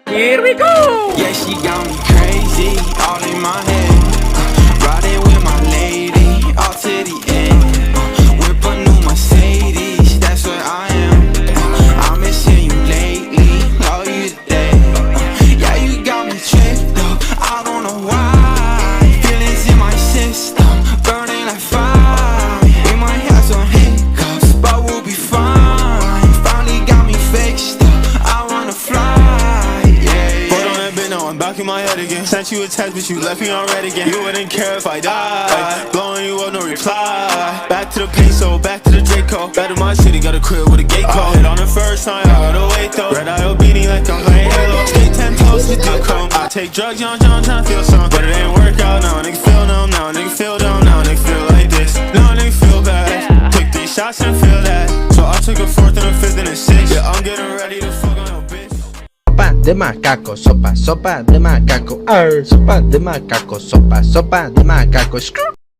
Here we go! Yeah, she got me crazy, all in my head. Riding with my lady, all to the end. Whip a new Mercedes, that's where I am. I'm missing you lately, love you today. Yeah, you got me tripped up, I don't know why. Feelings in my system, burning like fire. We might have some hiccups, but we'll be fine. Finally got me fixed up, I wanna fly. Back in my head again. Sent you a text, but you left me on red again. You wouldn't care if I died. Blowing you up, no reply. Back to the peso, back to the Draco. Back to my city, got a crib with a gate code. Hit on the first time, I gotta wait though. Red eye beanie like I'm playing Halo. Skate 10 toes to the chrome. I take drugs, young John, tryna feel something. But it ain't work out now. Nigga feel numb now. Nigga feel dumb now. Nigga feel like this. Now nigga feel bad. Took 3 shots and feel that. So I took a 4th and a 5th and a 6th. Yeah, I'm getting ready to fuck on your bitch. Sopa de macaco, sopa de macaco, sopa de macaco, sopa de macaco.